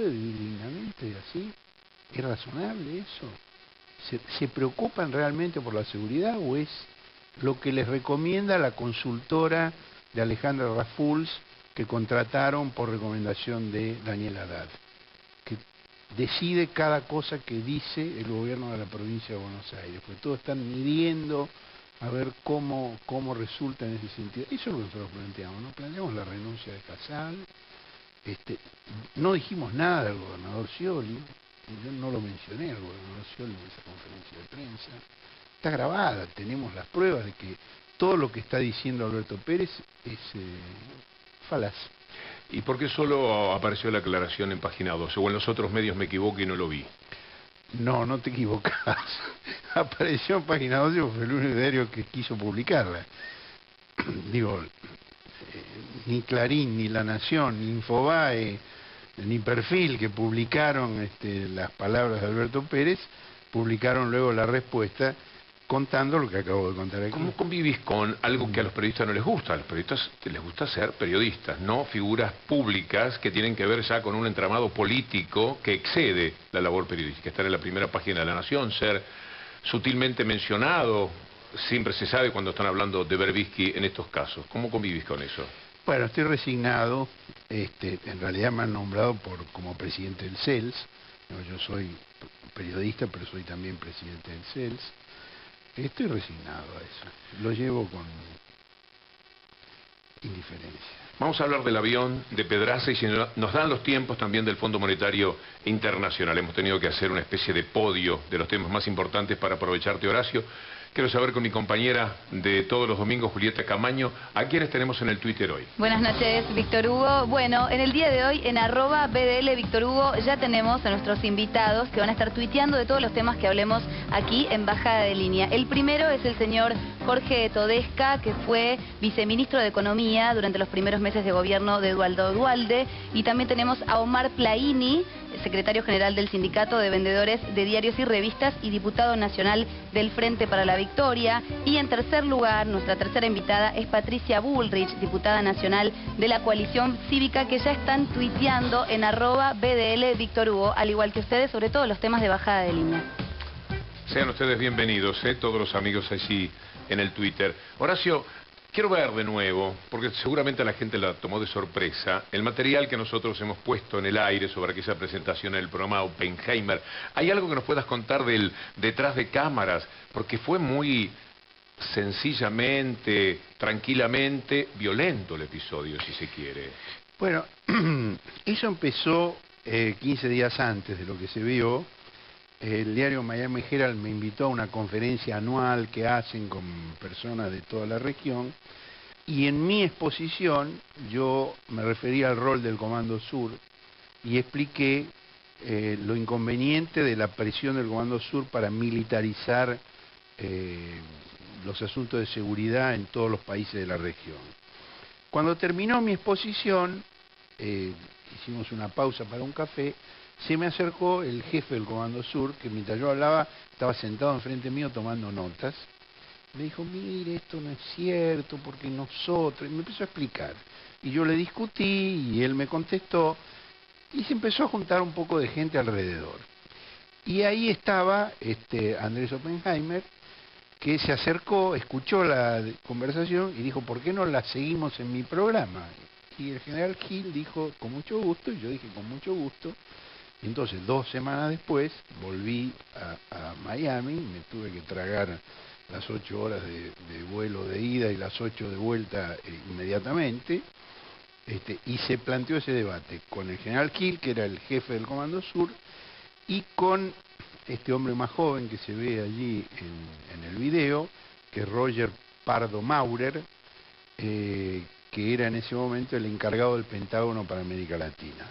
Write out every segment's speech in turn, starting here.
puede vivir dignamente así? ¿Es razonable eso? ¿Se preocupan realmente por la seguridad o es lo que les recomienda la consultora de Alejandra Raffuls que contrataron por recomendación de Daniel Haddad, que decide cada cosa que dice el gobierno de la provincia de Buenos Aires? Porque todos están midiendo a ver cómo resulta en ese sentido? Eso es lo que nosotros planteamos, ¿no? Planteamos la renuncia de Casal, no dijimos nada del gobernador Scioli, yo no lo mencioné al gobernador Scioli en esa conferencia de prensa. Está grabada, tenemos las pruebas de que todo lo que está diciendo Alberto Pérez es falaz. ¿Y por qué solo apareció la aclaración en Página 12? O en los otros medios me equivoco y no lo vi. No, no te equivocas. Apareció en Página 12 porque fue el único diario que quiso publicarla. Digo, ni Clarín, ni La Nación, ni Infobae, ni Perfil, que publicaron las palabras de Alberto Pérez, publicaron luego la respuesta contando lo que acabo de contar aquí. ¿Cómo convivís con algo que a los periodistas no les gusta? A los periodistas les gusta ser periodistas, no figuras públicas que tienen que ver ya con un entramado político que excede la labor periodística. Estar en la primera página de La Nación, ser sutilmente mencionado, siempre se sabe cuando están hablando de Berbisky en estos casos. ¿Cómo convivís con eso? Bueno, estoy resignado. En realidad me han nombrado como presidente del CELS. No, yo soy periodista, pero soy también presidente del CELS. Estoy resignado a eso. Lo llevo con indiferencia. Vamos a hablar del avión de Pedraza y si nos dan los tiempos también del Fondo Monetario Internacional. Hemos tenido que hacer una especie de podio de los temas más importantes para aprovecharte, Horacio. Quiero saber con mi compañera de todos los domingos, Julieta Camaño, ¿a quiénes tenemos en el Twitter hoy? Buenas noches, Víctor Hugo. Bueno, en el día de hoy, en @BDL Víctor Hugo, ya tenemos a nuestros invitados que van a estar tuiteando de todos los temas que hablemos aquí en Bajada de Línea. El primero es el señor Jorge Todesca, que fue viceministro de Economía durante los primeros meses de gobierno de Eduardo Duhalde. Y también tenemos a Omar Plaini, secretario general del Sindicato de Vendedores de Diarios y Revistas y diputado nacional del Frente para la Victoria. Y en tercer lugar, nuestra tercera invitada es Patricia Bullrich, diputada nacional de la Coalición Cívica, que ya están tuiteando en @BDL Víctor Hugo, al igual que ustedes, sobre todo los temas de Bajada de Línea. Sean ustedes bienvenidos, todos los amigos allí en el Twitter. Horacio, quiero ver de nuevo, porque seguramente a la gente la tomó de sorpresa, el material que nosotros hemos puesto en el aire sobre aquella presentación en el programa Oppenheimer. ¿Hay algo que nos puedas contar del detrás de cámaras? Porque fue muy sencillamente, tranquilamente, violento el episodio, si se quiere. Bueno, eso empezó 15 días antes de lo que se vio. El diario Miami Herald me invitó a una conferencia anual que hacen con personas de toda la región y en mi exposición yo me referí al rol del Comando Sur y expliqué lo inconveniente de la presión del Comando Sur para militarizar los asuntos de seguridad en todos los países de la región. Cuando terminó mi exposición, hicimos una pausa para un café. Se me acercó el jefe del Comando Sur, que mientras yo hablaba estaba sentado enfrente mío tomando notas. Me dijo, mire, esto no es cierto, porque nosotros... Y me empezó a explicar. Y yo le discutí y él me contestó. Y se empezó a juntar un poco de gente alrededor. Y ahí estaba Andrés Oppenheimer, que se acercó, escuchó la conversación y dijo, ¿por qué no la seguimos en mi programa? Y el general Gil dijo, con mucho gusto, y yo dije, con mucho gusto. Entonces, 2 semanas después, volví a Miami, me tuve que tragar las 8 horas de vuelo de ida y las 8 de vuelta inmediatamente, y se planteó ese debate con el general Kiel, que era el jefe del Comando Sur, y con este hombre más joven que se ve allí en el video, que es Roger Pardo Maurer, que era en ese momento el encargado del Pentágono para América Latina.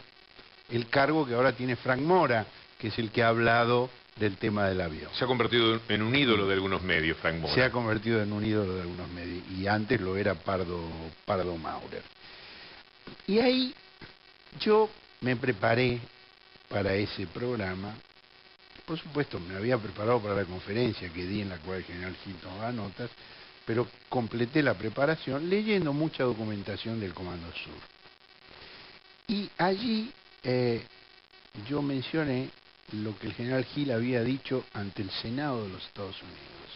El cargo que ahora tiene Frank Mora, que es el que ha hablado del tema del avión. Se ha convertido en un ídolo de algunos medios, Frank Mora. Se ha convertido en un ídolo de algunos medios, y antes lo era Pardo Maurer. Y ahí yo me preparé para ese programa. Por supuesto, me había preparado para la conferencia que di en la cual el general Gil tomaba notas, pero completé la preparación leyendo mucha documentación del Comando Sur. Y allí yo mencioné lo que el general Gil había dicho ante el Senado de los Estados Unidos,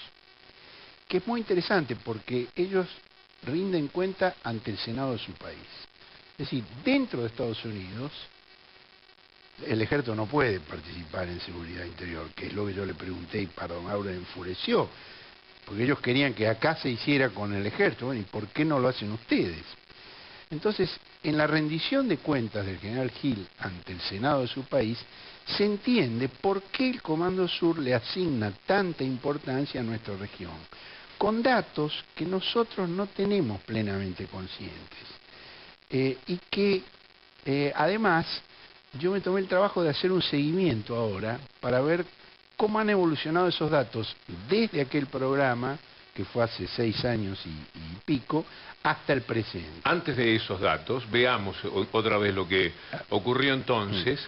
que es muy interesante porque ellos rinden cuenta ante el Senado de su país. Es decir, dentro de Estados Unidos, el ejército no puede participar en seguridad interior, que es lo que yo le pregunté y Pardon Aura enfureció, porque ellos querían que acá se hiciera con el ejército. Bueno, ¿y por qué no lo hacen ustedes? Entonces, en la rendición de cuentas del general Gil ante el Senado de su país, se entiende por qué el Comando Sur le asigna tanta importancia a nuestra región, con datos que nosotros no tenemos plenamente conscientes. Y que, además, yo me tomé el trabajo de hacer un seguimiento ahora para ver cómo han evolucionado esos datos desde aquel programa, que fue hace 6 años y pico, hasta el presente. Antes de esos datos, veamos otra vez lo que ocurrió entonces,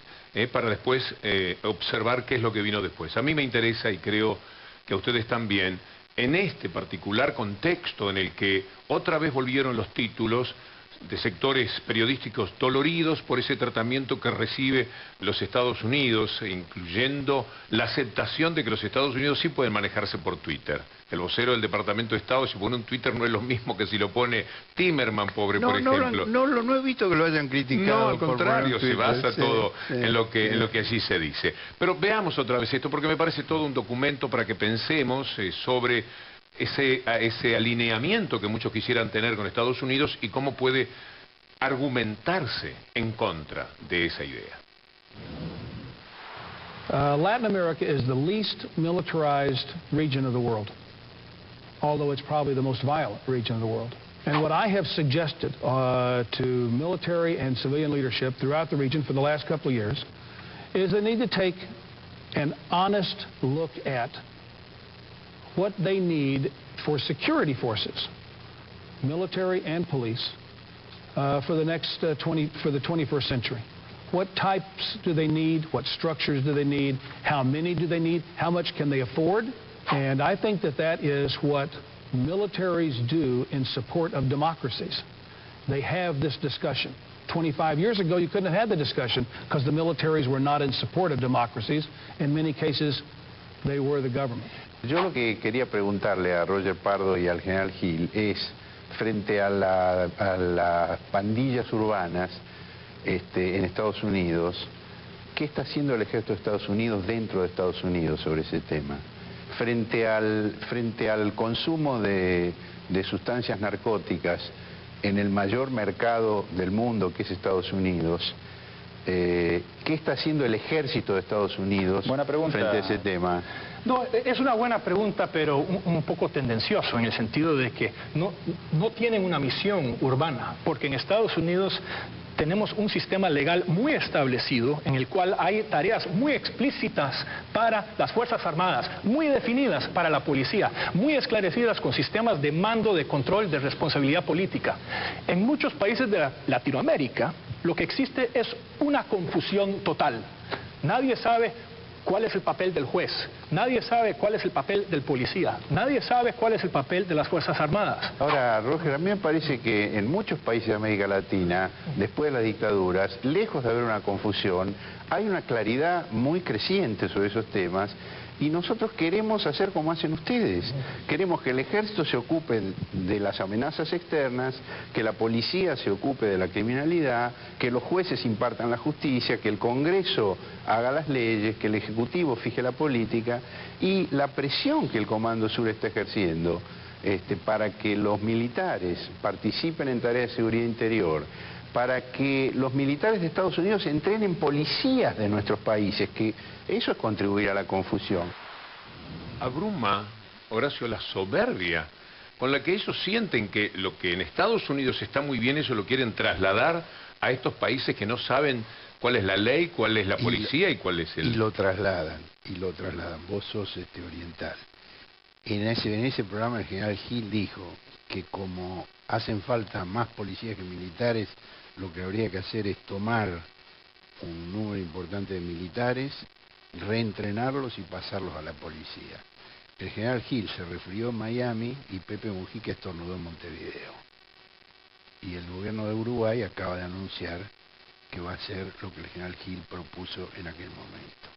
para después observar qué es lo que vino después. A mí me interesa, y creo que a ustedes también, en este particular contexto en el que otra vez volvieron los títulos de sectores periodísticos doloridos por ese tratamiento que recibe los Estados Unidos, incluyendo la aceptación de que los Estados Unidos sí pueden manejarse por Twitter. El vocero del Departamento de Estado, si pone un Twitter, no es lo mismo que si lo pone Timerman, pobre, por ejemplo. No he visto que lo hayan criticado. No, al contrario, se basa todo sí. en lo que allí se dice. Pero veamos otra vez esto, porque me parece todo un documento para que pensemos sobre ese alineamiento que muchos quisieran tener con Estados Unidos y cómo puede argumentarse en contra de esa idea. Latin America is the least militarized region of the world, although it's probably the most violent region of the world. And what I have suggested to military and civilian leadership throughout the region for the last couple of years is they need to take an honest look at what they need for security forces, military and police, for the next for the 21st century. What types do they need? What structures do they need? How many do they need? How much can they afford? And I think that that is what militaries do in support of democracies. They have this discussion. 25 years ago, you couldn't have had the discussion because the militaries were not in support of democracies. In many cases, they were the government. Yo lo que quería preguntarle a Roger Pardo y al general Gil es, frente a las pandillas urbanas en Estados Unidos, ¿qué está haciendo el ejército de Estados Unidos dentro de Estados Unidos sobre ese tema? Frente al consumo de sustancias narcóticas en el mayor mercado del mundo, que es Estados Unidos, ¿qué está haciendo el ejército de Estados Unidos frente a ese tema? No, es una buena pregunta, pero un poco tendencioso, en el sentido de que no tienen una misión urbana, porque en Estados Unidos tenemos un sistema legal muy establecido en el cual hay tareas muy explícitas para las Fuerzas Armadas, muy definidas para la policía, muy esclarecidas con sistemas de mando, de control, de responsabilidad política. En muchos países de Latinoamérica, lo que existe es una confusión total. Nadie sabe cuál es el papel del juez, nadie sabe cuál es el papel del policía, nadie sabe cuál es el papel de las Fuerzas Armadas. Ahora, Roger, a mí me parece que en muchos países de América Latina, después de las dictaduras, lejos de haber una confusión, hay una claridad muy creciente sobre esos temas. Y nosotros queremos hacer como hacen ustedes. Queremos que el ejército se ocupe de las amenazas externas, que la policía se ocupe de la criminalidad, que los jueces impartan la justicia, que el Congreso haga las leyes, que el Ejecutivo fije la política, y la presión que el Comando Sur está ejerciendo para que los militares participen en tareas de seguridad interior, para que los militares de Estados Unidos entrenen policías de nuestros países, que eso es contribuir a la confusión. Abruma, Horacio, la soberbia con la que ellos sienten que lo que en Estados Unidos está muy bien, ellos lo quieren trasladar a estos países que no saben cuál es la ley, cuál es la policía y cuál es el... Y lo trasladan. Vos sos oriental. En ese programa el general Gil dijo que como hacen falta más policías que militares, lo que habría que hacer es tomar un número importante de militares, reentrenarlos y pasarlos a la policía. El general Gil se refirió en Miami y Pepe Mujica estornudó en Montevideo. Y el gobierno de Uruguay acaba de anunciar que va a ser lo que el general Gil propuso en aquel momento.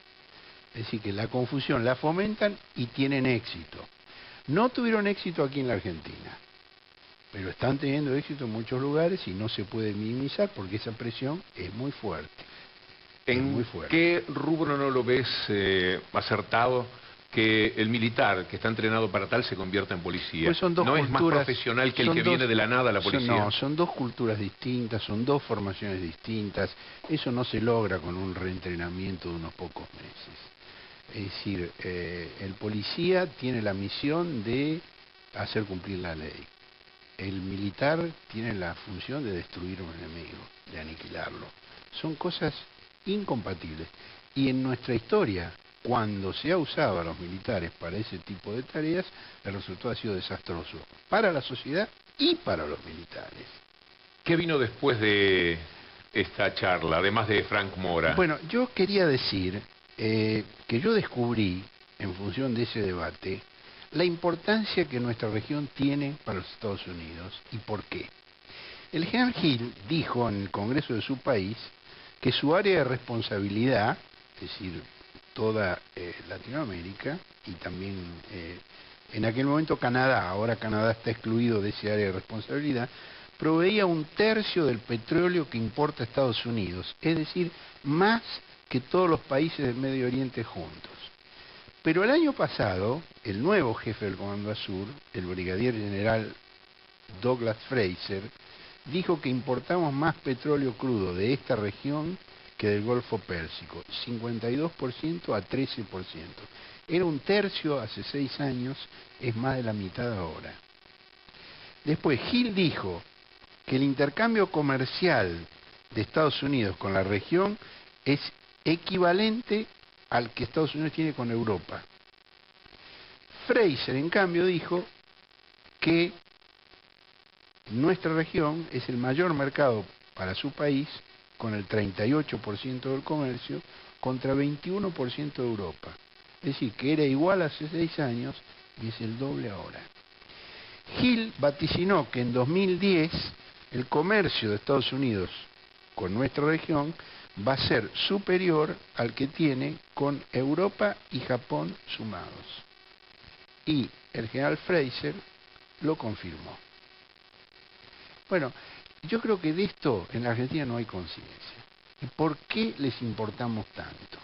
Es decir, que la confusión la fomentan y tienen éxito. No tuvieron éxito aquí en la Argentina, pero están teniendo éxito en muchos lugares y no se puede minimizar porque esa presión es muy fuerte. ¿En qué rubro no lo ves acertado que el militar que está entrenado para tal se convierta en policía? Pues son dos ¿No culturas, es más profesional que el que viene de la nada a la policía? Son dos culturas distintas, son dos formaciones distintas. Eso no se logra con un reentrenamiento de unos pocos meses. Es decir, el policía tiene la misión de hacer cumplir la ley. El militar tiene la función de destruir un enemigo, de aniquilarlo. Son cosas incompatibles. Y en nuestra historia, cuando se ha usado a los militares para ese tipo de tareas, el resultado ha sido desastroso para la sociedad y para los militares. ¿Qué vino después de esta charla, además de Frank Mora? Bueno, yo quería decir que yo descubrí, en función de ese debate, la importancia que nuestra región tiene para los Estados Unidos y por qué. El general Gil dijo en el Congreso de su país que su área de responsabilidad, es decir, toda Latinoamérica y también en aquel momento Canadá, ahora Canadá está excluido de ese área de responsabilidad, proveía 1/3 del petróleo que importa Estados Unidos, es decir, más que todos los países del Medio Oriente juntos. Pero el año pasado, el nuevo jefe del Comando Azul, el brigadier general Douglas Fraser, dijo que importamos más petróleo crudo de esta región que del Golfo Pérsico, 52% a 13%. Era 1/3 hace 6 años, es más de la mitad ahora. Después, Gil dijo que el intercambio comercial de Estados Unidos con la región es equivalente al que Estados Unidos tiene con Europa. Fraser, en cambio, dijo que nuestra región es el mayor mercado para su país, con el 38% del comercio, contra 21% de Europa. Es decir, que era igual hace 6 años y es el doble ahora. Gil vaticinó que en 2010 el comercio de Estados Unidos con nuestra región va a ser superior al que tiene con Europa y Japón sumados. Y el general Fraser lo confirmó. Bueno, yo creo que de esto en la Argentina no hay conciencia. ¿Y por qué les importamos tanto?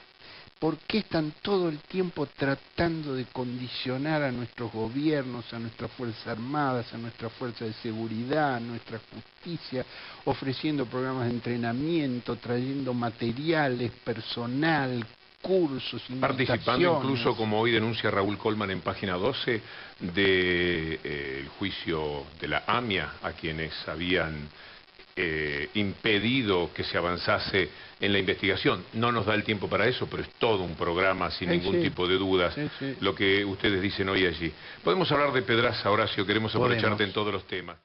¿Por qué están todo el tiempo tratando de condicionar a nuestros gobiernos, a nuestras Fuerzas Armadas, a nuestras Fuerzas de Seguridad, a nuestra justicia, ofreciendo programas de entrenamiento, trayendo materiales, personal, cursos, invitaciones? Participando incluso, como hoy denuncia Raúl Colman en página 12, del juicio de la AMIA, a quienes habían impedido que se avanzase en la investigación. No nos da el tiempo para eso, pero es todo un programa sin ningún tipo de dudas, lo que ustedes dicen hoy allí. Podemos hablar de Pedraza, Horacio, queremos aprovecharte en todos los temas.